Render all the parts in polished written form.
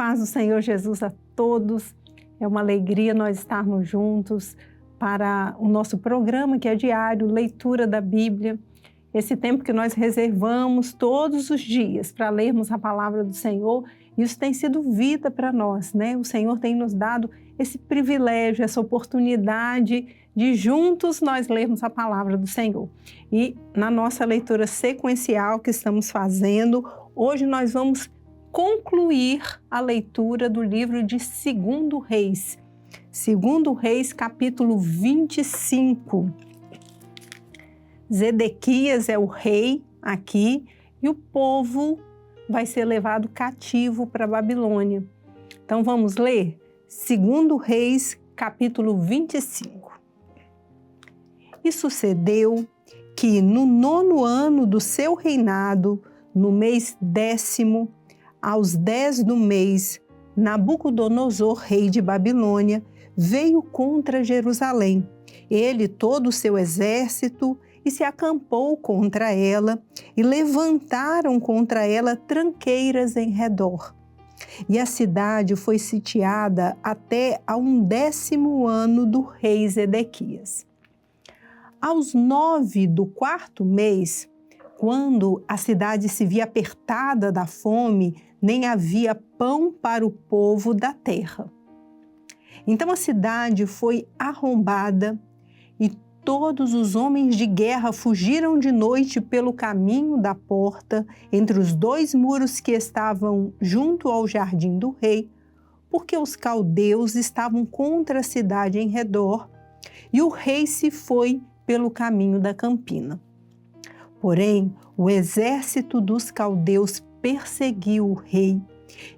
paz do Senhor Jesus a todos. É uma alegria nós estarmos juntos para o nosso programa que é diário, leitura da Bíblia. Esse tempo que nós reservamos todos os dias para lermos a palavra do Senhor, isso tem sido vida para nós, né? O Senhor tem nos dado esse privilégio, essa oportunidade de juntos nós lermos a palavra do Senhor. E na nossa leitura sequencial que estamos fazendo, hoje nós vamos concluir a leitura do livro de 2 Reis. 2 Reis, capítulo 25. Zedequias é o rei aqui e o povo vai ser levado cativo para a Babilônia. Então vamos ler 2 Reis, capítulo 25. E sucedeu que no 9º ano do seu reinado, no mês 10º, aos 10 do mês, Nabucodonosor, rei de Babilônia, veio contra Jerusalém, ele e todo o seu exército, e se acampou contra ela, e levantaram contra ela tranqueiras em redor. E a cidade foi sitiada até ao 10º ano do rei Zedequias. Aos 9 do 4º mês, quando a cidade se via apertada da fome, nem havia pão para o povo da terra. Então a cidade foi arrombada e todos os homens de guerra fugiram de noite pelo caminho da porta, entre os 2 muros que estavam junto ao jardim do rei, porque os caldeus estavam contra a cidade em redor, e o rei se foi pelo caminho da campina. Porém, o exército dos caldeus perseguiu o rei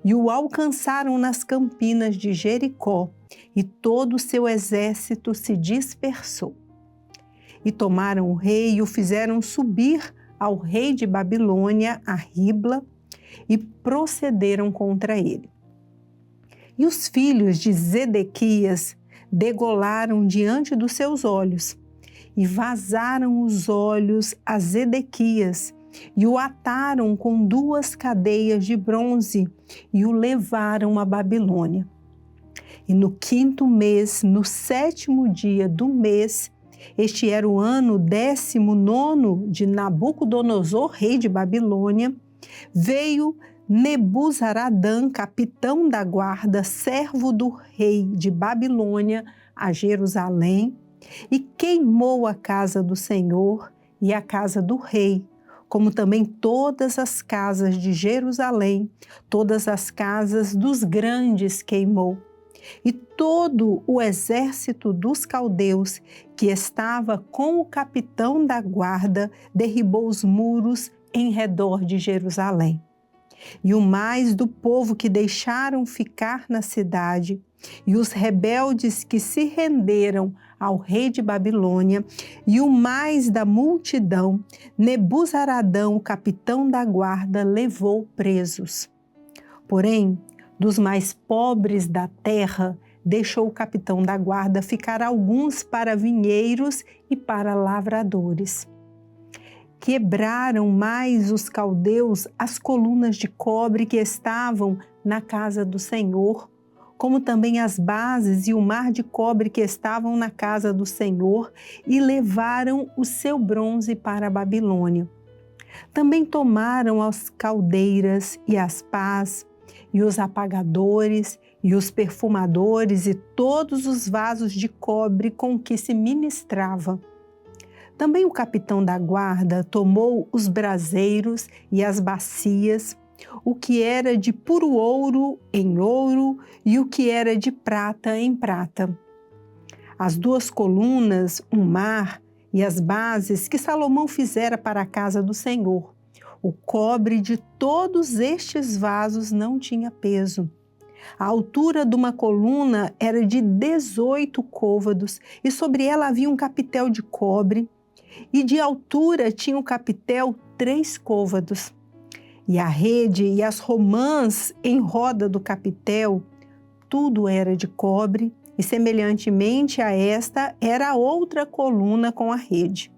e o alcançaram nas campinas de Jericó, e todo o seu exército se dispersou. E tomaram o rei e o fizeram subir ao rei de Babilônia, a Ribla, e procederam contra ele. E os filhos de Zedequias degolaram diante dos seus olhos, e vazaram os olhos a Zedequias, e o ataram com 2 cadeias de bronze, e o levaram à Babilônia. E no 5º mês, no 7º dia do mês, este era o ano 19º de Nabucodonosor, rei de Babilônia, veio Nebuzaradã, capitão da guarda, servo do rei de Babilônia, a Jerusalém, e queimou a casa do Senhor e a casa do rei, como também todas as casas de Jerusalém, todas as casas dos grandes queimou. E todo o exército dos caldeus que estava com o capitão da guarda derribou os muros em redor de Jerusalém. E o mais do povo que deixaram ficar na cidade, e os rebeldes que se renderam ao rei de Babilônia, e o mais da multidão, Nebuzaradã, o capitão da guarda, levou presos. Porém, dos mais pobres da terra, deixou o capitão da guarda ficar alguns para vinheiros e para lavradores. Quebraram mais os caldeus as colunas de cobre que estavam na casa do Senhor, como também as bases e o mar de cobre que estavam na casa do Senhor, e levaram o seu bronze para a Babilônia. Também tomaram as caldeiras e as pás, e os apagadores, e os perfumadores, e todos os vasos de cobre com que se ministrava. Também o capitão da guarda tomou os braseiros e as bacias, o que era de puro ouro em ouro, e o que era de prata em prata. As 2 colunas, um mar, e as bases que Salomão fizera para a casa do Senhor. O cobre de todos estes vasos não tinha peso. A altura de uma coluna era de 18 côvados, e sobre ela havia um capitel de cobre, e de altura tinha o capitel 3 côvados. E a rede e as romãs em roda do capitel, tudo era de cobre, e semelhantemente a esta era a outra coluna com a rede.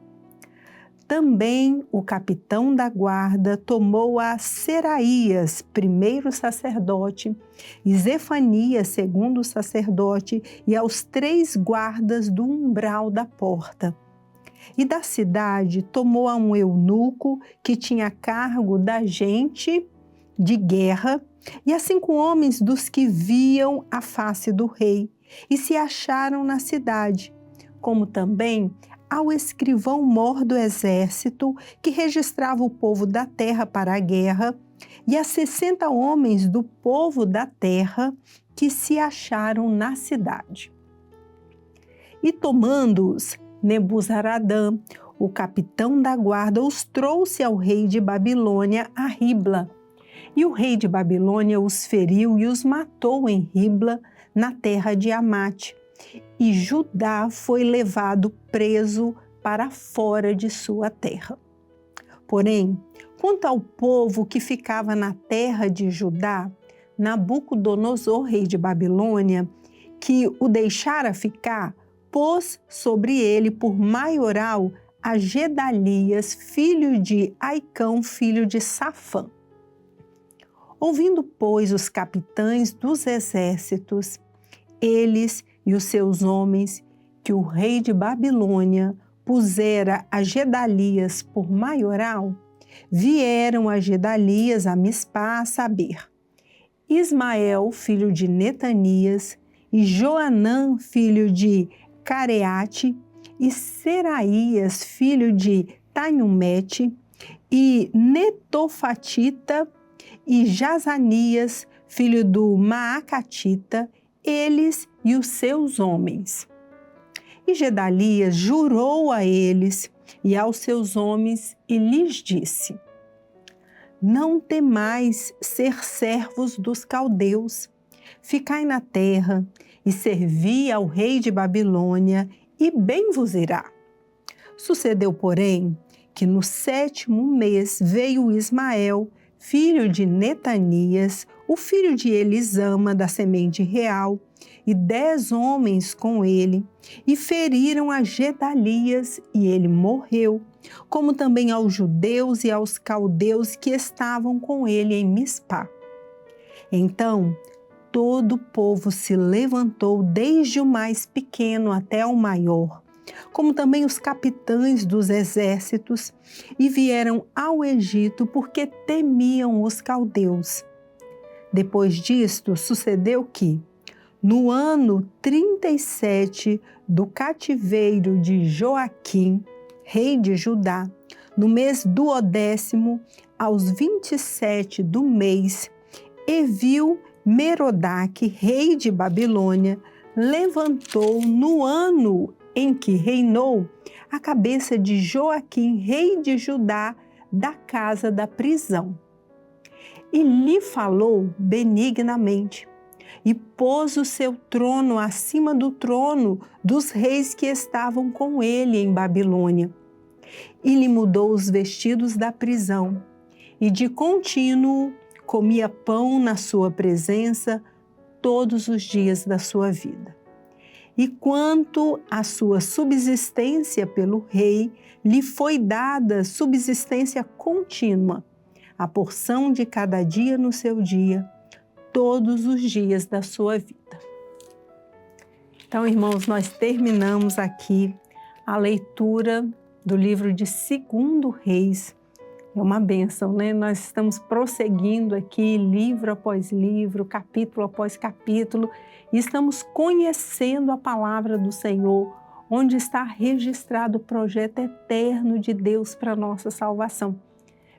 Também o capitão da guarda tomou a Seraías, primeiro sacerdote, e Zefanias, segundo sacerdote, e aos 3 guardas do umbral da porta. E da cidade tomou a um eunuco que tinha cargo da gente de guerra, e a 5 homens dos que viam a face do rei, e se acharam na cidade, como também ao escrivão-mor do exército, que registrava o povo da terra para a guerra, e a 60 homens do povo da terra que se acharam na cidade. E tomando-os, Nebuzaradã, o capitão da guarda, os trouxe ao rei de Babilônia a Ribla. E o rei de Babilônia os feriu e os matou em Ribla, na terra de Amate. E Judá foi levado preso para fora de sua terra. Porém, quanto ao povo que ficava na terra de Judá, Nabucodonosor, rei de Babilônia, que o deixara ficar, pôs sobre ele por maioral a Gedalias, filho de Aicão, filho de Safã. Ouvindo, pois, os capitães dos exércitos, eles e os seus homens, que o rei de Babilônia pusera a Gedalias por maioral, vieram a Gedalias a Mispá, a saber, Ismael, filho de Netanias, e Joanã, filho de Careate, e Seraías, filho de Tanhumete, e Netofatita, e Jazanias, filho do Maacatita, eles e os seus homens. E Gedalias jurou a eles e aos seus homens e lhes disse: Não temais ser servos dos caldeus, ficai na terra e servi ao rei de Babilônia, e bem vos irá. Sucedeu, porém, que no 7º mês veio Ismael, filho de Netanias, o filho de Elisama, da semente real, e 10 homens com ele, e feriram a Gedalias, e ele morreu, como também aos judeus e aos caldeus que estavam com ele em Mispá. Então, todo o povo se levantou, desde o mais pequeno até o maior, como também os capitães dos exércitos, e vieram ao Egito porque temiam os caldeus. Depois disto, sucedeu que, no ano 37 do cativeiro de Joaquim, rei de Judá, no mês 12º, aos 27 do mês, Evil-Merodach, rei de Babilônia, levantou no ano em que reinou a cabeça de Joaquim, rei de Judá, da casa da prisão. E lhe falou benignamente, e pôs o seu trono acima do trono dos reis que estavam com ele em Babilônia. E lhe mudou os vestidos da prisão, e de contínuo comia pão na sua presença todos os dias da sua vida. E quanto à sua subsistência pelo rei, lhe foi dada subsistência contínua, a porção de cada dia no seu dia, todos os dias da sua vida. Então, irmãos, nós terminamos aqui a leitura do livro de 2 Reis. É uma bênção, né? Nós estamos prosseguindo aqui, livro após livro, capítulo após capítulo, e estamos conhecendo a palavra do Senhor, onde está registrado o projeto eterno de Deus para a nossa salvação.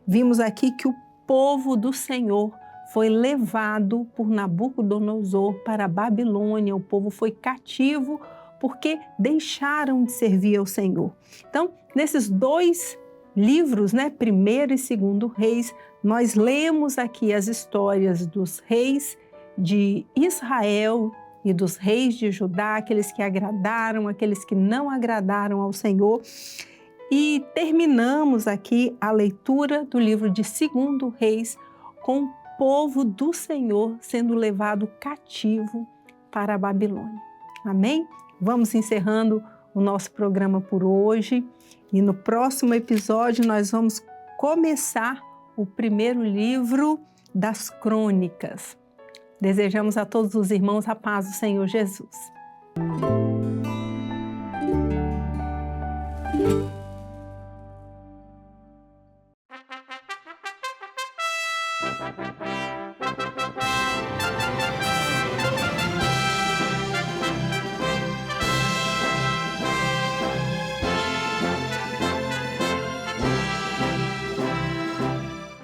Vimos aqui que o povo do Senhor foi levado por Nabucodonosor para a Babilônia, o povo foi cativo porque deixaram de servir ao Senhor. Então, nesses 2 livros, né, 1º e 2º Reis, nós lemos aqui as histórias dos reis de Israel e dos reis de Judá, aqueles que agradaram, aqueles que não agradaram ao Senhor. E terminamos aqui a leitura do livro de 2 Reis com o povo do Senhor sendo levado cativo para a Babilônia. Amém? Vamos encerrando o nosso programa por hoje. E no próximo episódio nós vamos começar o primeiro livro das Crônicas. Desejamos a todos os irmãos a paz do Senhor Jesus.